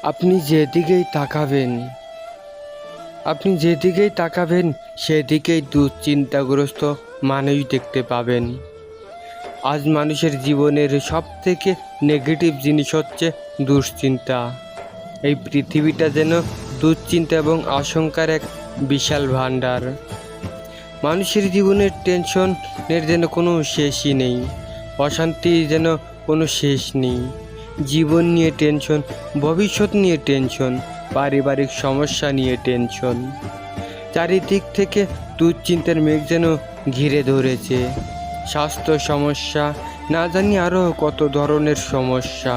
আপনি যেদিকেই তাকাবেন সেদিকেই দুশ্চিন্তাগ্রস্ত মানুষ দেখতে পাবেন। আজ মানুষের জীবনের সবথেকে নেগেটিভ জিনিস হচ্ছে দুশ্চিন্তা। এই পৃথিবীটা যেন দুশ্চিন্তা এবং আশঙ্কার এক বিশাল ভাণ্ডার। মানুষের জীবনের টেনশনের যেন কোনো শেষই নেই, অশান্তির যেন কোনো শেষ নেই। জীবন নিয়ে টেনশন, ভবিষ্যৎ নিয়ে টেনশন, পারিবারিক সমস্যা নিয়ে টেনশন। চারিদিক থেকে দুশ্চিন্তার মেঘ যেন ঘিরে ধরেছে। স্বাস্থ্য সমস্যা, না জানি আরও কত ধরনের সমস্যা,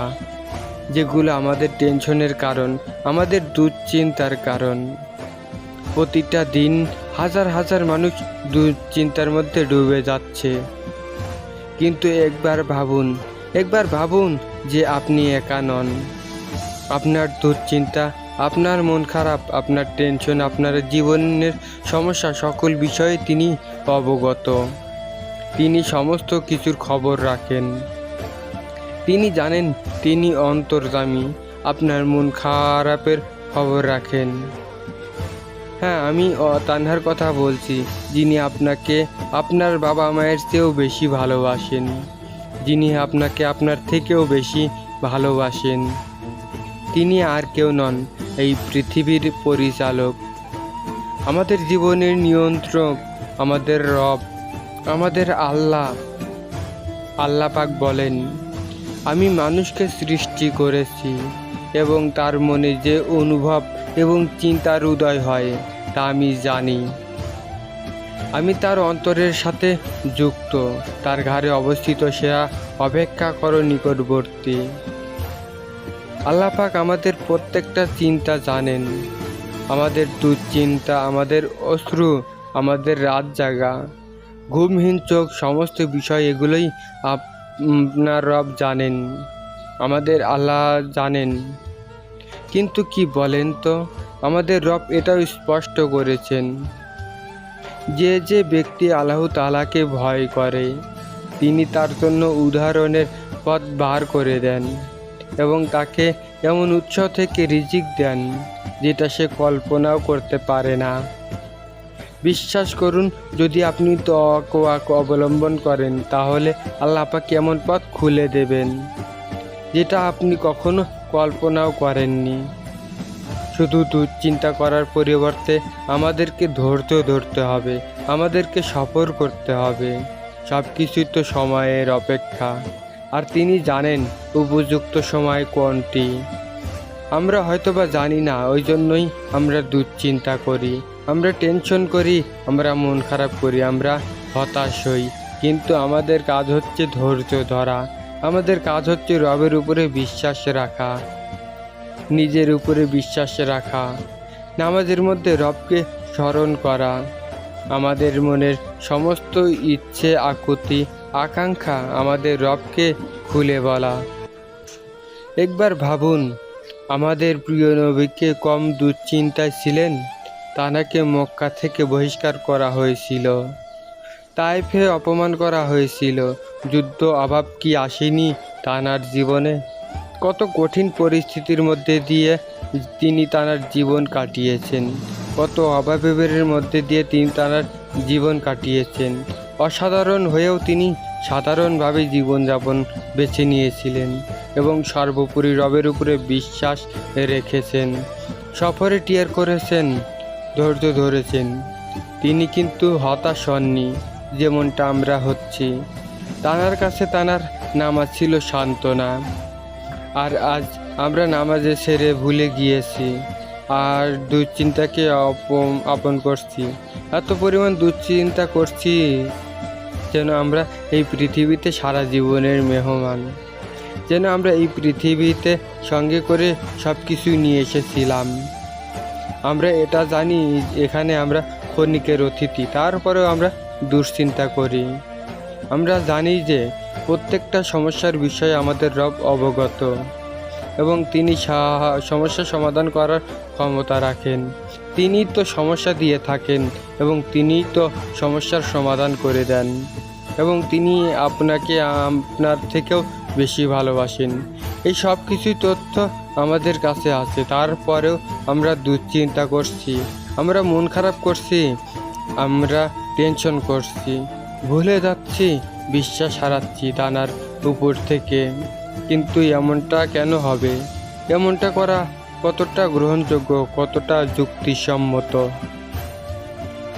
যেগুলো আমাদের টেনশনের কারণ, আমাদের দুশ্চিন্তার কারণ। প্রতিটা দিন হাজার হাজার মানুষ দুশ্চিন্তার মধ্যে ডুবে যাচ্ছে। কিন্তু একবার ভাবুন যে আপনি একা নন। আপনার দুশ্চিন্তা, আপনার মন খারাপ, আপনার টেনশন, আপনার জীবনের সমস্যা, সকল বিষয়ে তিনি অবগত। তিনি সমস্ত কিছুর খবর রাখেন। তিনি জানেন, তিনি অন্তর্যামী। আপনার মন খারাপের খবর রাখেন। হ্যাঁ, আমি তানহার কথা বলছি, যিনি আপনাকে আপনার বাবা মায়ের চেয়েও বেশি ভালোবাসেন, যিনি আপনাকে আপনার থেকেও বেশি ভালোবাসেন। তিনি আর কেউ নন, এই পৃথিবীর পরিচালক, আমাদের জীবনের নিয়ন্ত্রক, আমাদের রব, আমাদের আল্লাহ। আল্লাহ পাক বলেন, আমি মানুষকে সৃষ্টি করেছি এবং তার মনে যে অনুভব এবং চিন্তার উদয় হয় তা আমি জানি। আমি তার অন্তরের সাথে যুক্ত, তার ঘাড়ে অবস্থিত সেরা অপেক্ষা করো নিকটবর্তী। আল্লাহ পাক আমাদের প্রত্যেকটা চিন্তা জানেন, আমাদের দুশ্চিন্তা, আমাদের অশ্রু, আমাদের রাত জাগা, ঘুমহীন চোখ, সমস্ত বিষয় এগুলোই আপনার রব জানেন, আমাদের আল্লাহ জানেন। কিন্তু কি বলেন তো, আমাদের রব এটাও স্পষ্ট করেছেন যে ব্যক্তি আল্লাহ তাআলাকে ভয় করে তিনি তার জন্য উদাহরণের পথ বার করে দেন এবং তাকে এমন উৎস থেকে রিজিক দেন যেটা সে কল্পনাও করতে পারে না। বিশ্বাস করুন, যদি আপনি তাকওয়া অবলম্বন করেন তাহলে আল্লাহ পাক এমন পথ খুলে দেবেন যেটা আপনি কখনো কল্পনাও করেননি। শুধু দুশ্চিন্তা করার পরিবর্তে আমাদেরকে ধৈর্য ধরতে হবে, আমাদেরকে সফর করতে হবে। সব কিছুই তো সময়ের অপেক্ষা, আর তিনি জানেন উপযুক্ত সময় কোনটি। আমরা হয়তোবা জানি না, ওই জন্যই আমরা দুশ্চিন্তা করি, আমরা টেনশন করি, আমরা মন খারাপ করি, আমরা হতাশ হই। কিন্তু আমাদের কাজ হচ্ছে ধৈর্য ধরা, আমাদের কাজ হচ্ছে রবের উপরে বিশ্বাস রাখা, নিজের উপরে বিশ্বাস রাখা, নামাজের মধ্যে রবকে স্মরণ করা, আমাদের মনের সমস্ত ইচ্ছে, আকুতি, আকাঙ্ক্ষা আমাদের রবকে খুলে বলা। একবার ভাবুন, আমাদের প্রিয় নবীকে কম দুশ্চিন্তায় ছিলেন? তানাকে মক্কা থেকে বহিষ্কার করা হয়েছিল, তায়েফে অপমান করা হয়েছিল। যুদ্ধ, অভাব কি আসেনি তানার জীবনে? কত কঠিন পরিস্থিতির মধ্যে দিয়ে তিনি তানার জীবন কাটিয়েছেন, কত অভাবের মধ্যে দিয়ে তিনি তানার জীবন কাটিয়েছেন। অসাধারণ হয়েও তিনি সাধারণভাবে জীবনযাপন বেছে নিয়েছিলেন এবং সর্বোপরি রবের উপরে বিশ্বাস রেখেছেন। সফরে টিয়ার করেছেন, ধৈর্য ধরেছেন। তিনি কিন্তু হতাশ হননি যেমনটা আমরা হচ্ছি। তানার কাছে তানার নামাজ ছিল সান্ত্বনা, আর আজ আমরা নামাজে ছেড়ে ভুলে গিয়েছি আর দুশ্চিন্তাকে আপন করছি। এত পরিমাণ দুশ্চিন্তা করছি যেন আমরা এই পৃথিবীতে সারা জীবনের মেহমান, যেন আমরা এই পৃথিবীতে সঙ্গে করে সব কিছু নিয়ে এসেছিলাম। আমরা এটা জানি এখানে আমরা ক্ষণিকের অতিথি, তারপরেও আমরা দুশ্চিন্তা করি। আমরা জানি যে প্রত্যেকটা সমস্যার বিষয়ে আমাদের রব অবগত এবং তিনি সমস্যা সমাধান করার ক্ষমতা রাখেন। তিনি তো সমস্যা দিয়ে থাকেন এবং তিনি তো সমস্যার সমাধান করে দেন এবং তিনি আপনাকে আপনার থেকেও বেশি ভালোবাসেন। এই সব কিছুই তথ্য আমাদের কাছে আছে, তারপরেও আমরা দুশ্চিন্তা করছি, আমরা মন খারাপ করছি, আমরা টেনশন করছি, ভুলে যাচ্ছি, বিশ্বাস হারাচ্ছি ডানার উপর থেকে। কিন্তু এমনটা কেন হবে? এমনটা করা কতটা গ্রহণযোগ্য, কতটা যুক্তিসম্মত?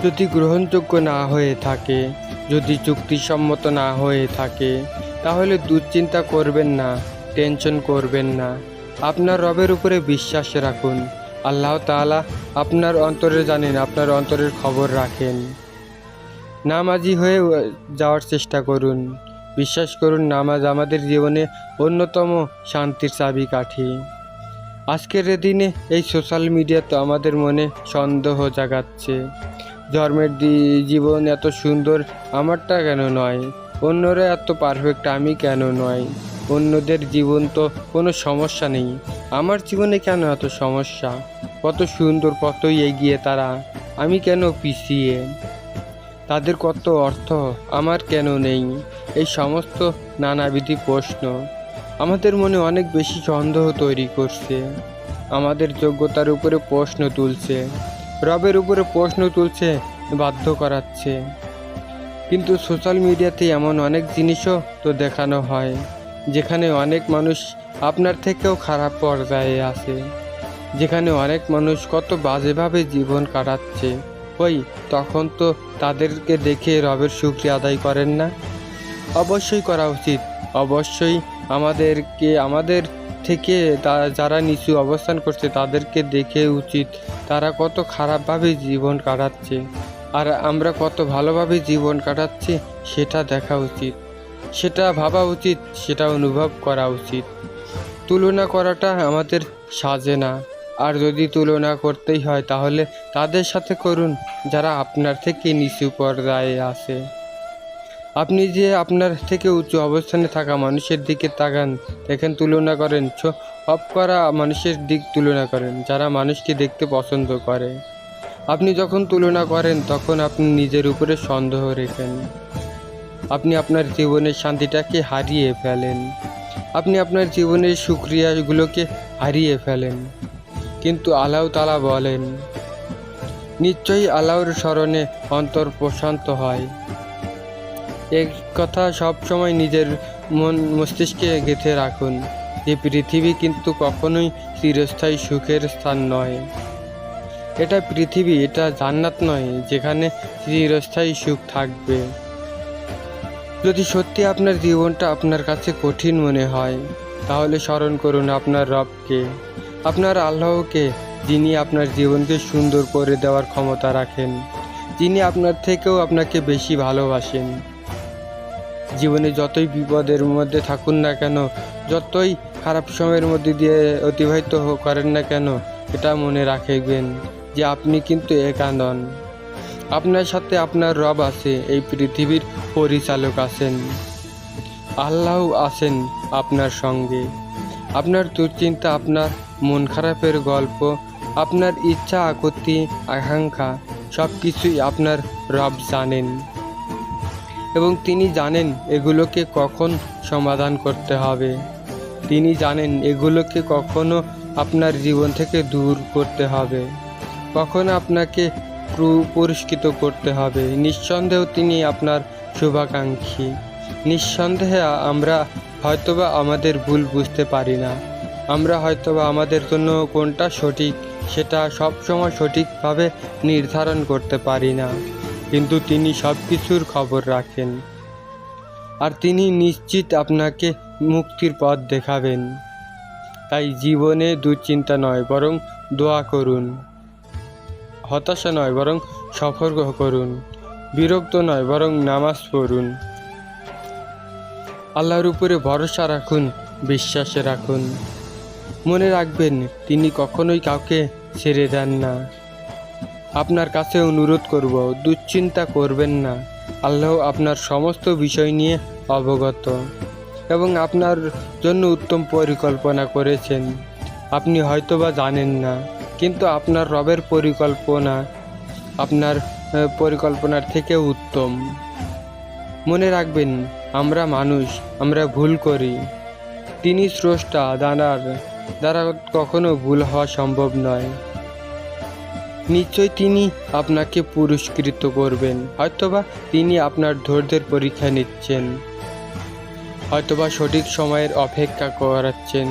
যদি গ্রহণযোগ্য না হয়ে থাকে, যদি যুক্তিসম্মত না হয়ে থাকে, তাহলে দুশ্চিন্তা করবেন না, টেনশন করবেন না। আপনার রবের উপরে বিশ্বাস রাখুন। আল্লাহ তাআলা আপনার অন্তরে জানেন, আপনার অন্তরের খবর রাখেন। নামাজি হয়ে যাওয়ার চেষ্টা করুন। বিশ্বাস করুন, নামাজ আমাদের জীবনে অন্যতম শান্তির চাবিকাঠি। আজকের দিনে এই সোশ্যাল মিডিয়া তো আমাদের মনে সন্দেহ জাগাচ্ছে। ধর্মের জীবন এত সুন্দর, আমারটা কেন নয়? অন্যরা এত পারফেক্ট, আমি কেন নয়? অন্যদের জীবন তো কোনো সমস্যা নেই, আমার জীবনে কেন এত সমস্যা? কত সুন্দর, কতই এগিয়ে তারা, আমি কেন পিছিয়ে? তাদের কত অর্থ, আমার কেন নেই? এই সমস্ত নানাবিধি প্রশ্ন আমাদের মনে অনেক বেশি সন্দেহ তৈরি করছে, আমাদের যোগ্যতার উপরে প্রশ্ন তুলছে, রবের উপরে প্রশ্ন তুলছে, বাধ্য করাচ্ছে। কিন্তু সোশ্যাল মিডিয়াতে এমন অনেক জিনিসও তো দেখানো হয় যেখানে অনেক মানুষ আপনার থেকেও খারাপ পর্যায়ে আছে, যেখানে অনেক মানুষ কত বাজেভাবে জীবন কাটাচ্ছে। তখন তো তাদেরকে দেখে রবের শুকরিয়া আদায় করেন না? অবশ্যই করা উচিত। অবশ্যই আমাদের থেকে যারা নিচু অবস্থান করছে তাদেরকে দেখে উচিত তারা কত খারাপভাবে জীবন কাটাচ্ছে, আর আমরা কত ভালোভাবে জীবন কাটাচ্ছি সেটা দেখা উচিত, সেটা ভাবা উচিত, সেটা অনুভব করা উচিত। তুলনা করাটা আমাদের সাজে না। আর যদি তুলনা করতেই হয় তাহলে তাদের সাথে করুন যারা আপনার থেকে নিচু পর্যায়ে আছে। আপনি যে আপনার থেকে উঁচু অবস্থানে থাকা মানুষের দিকে তাকান, দেখেন, তুলনা করেন, সব করা মানুষের দিক তুলনা করেন যারা মানুষকে দেখতে পছন্দ করে। আপনি যখন তুলনা করেন তখন আপনি নিজের উপরে সন্দেহ রেখেন, আপনি আপনার জীবনের শান্তিটাকে হারিয়ে ফেলেন, আপনি আপনার জীবনের শুকরিয়াগুলোকে হারিয়ে ফেলেন। কিন্তু আল্লাহ তাআলা বলেন, নিশ্চয়ই আল্লাহর স্মরণে অন্তর প্রশান্ত হয়। এই কথা সবসময় নিজের মস্তিষ্কে গেঁথে রাখুন যে পৃথিবী কিন্তু কখনোই চিরস্থায়ী সুখের স্থান নয়। এটা পৃথিবী, এটা জান্নাত নয় যেখানে চিরস্থায়ী সুখ থাকবে। যদি সত্যি আপনার জীবনটা আপনার কাছে কঠিন মনে হয় তাহলে স্মরণ করুন আপনার রবকে, আপনার আল্লাহকে, যিনি আপনার জীবনকে সুন্দর করে দেওয়ার ক্ষমতা রাখেন, যিনি আপনার থেকেও আপনাকে বেশি ভালোবাসেন। জীবনে যতই বিপদের মধ্যে থাকুন না কেন, যতই খারাপ সময়ের মধ্যে দিয়ে অতিবাহিত করেন না কেন, এটা মনে রাখবেন যে আপনি কিন্তু একা নন। আপনার সাথে আপনার রব আছে, এই পৃথিবীর পরিচালক আছেন, আল্লাহ আছেন আপনার সঙ্গে। আপনার দুশ্চিন্তা, আপনার মন খারাপের গল্প, আপনার ইচ্ছা, আকুতি, আকাঙ্ক্ষা সব কিছুই আপনার রব জানেন, এবং তিনি জানেন এগুলোকে কখন সমাধান করতে হবে। তিনি জানেন এগুলোকে কখনো আপনার জীবন থেকে দূর করতে হবে, কখনো আপনাকে পুরস্কৃত করতে হবে। নিঃসন্দেহ তিনি আপনার শুভাকাঙ্ক্ষী। নিঃসন্দেহে আমরা হয়তোবা আমাদের ভুল বুঝতে পারি না, আমরা হয়তোবা আমাদের জন্য কোনটা সঠিক সেটা সবসময় সঠিকভাবে নির্ধারণ করতে পারি না, কিন্তু তিনি সব কিছুর খবর রাখেন, আর তিনি নিশ্চিত আপনাকে মুক্তির পথ দেখাবেন। তাই জীবনে দুশ্চিন্তা নয় বরং দোয়া করুন, হতাশা নয় বরং সতর্ক করুন, বিরক্ত নয় বরং নামাজ পড়ুন। আল্লাহর উপরে ভরসা রাখুন, বিশ্বাস রাখুন। মনে রাখবেন তিনি কখনোই কাউকে ছেড়ে দেন না। আপনার কাছে অনুরোধ করব, দুশ্চিন্তা করবেন না। আল্লাহ আপনার সমস্ত বিষয় নিয়ে অবগত এবং আপনার জন্য উত্তম পরিকল্পনা করেছেন। আপনি হয়তোবা জানেন না, কিন্তু আপনার রবের পরিকল্পনা আপনার পরিকল্পনার থেকে উত্তম। মনে রাখবেন, আমরা মানুষ, আমরা ভুল করি। তিনি স্রষ্টা, জানার দ্বারা কখনো ভুল হওয়া সম্ভব নয়। নিশ্চয় তিনি আপনাকে পুরস্কৃত করবেন, হয়তোবা তিনি আপনার ধৈর্যের পরীক্ষা নিচ্ছেন, হয়তোবা সঠিক সময়ের অপেক্ষা করাচ্ছেন।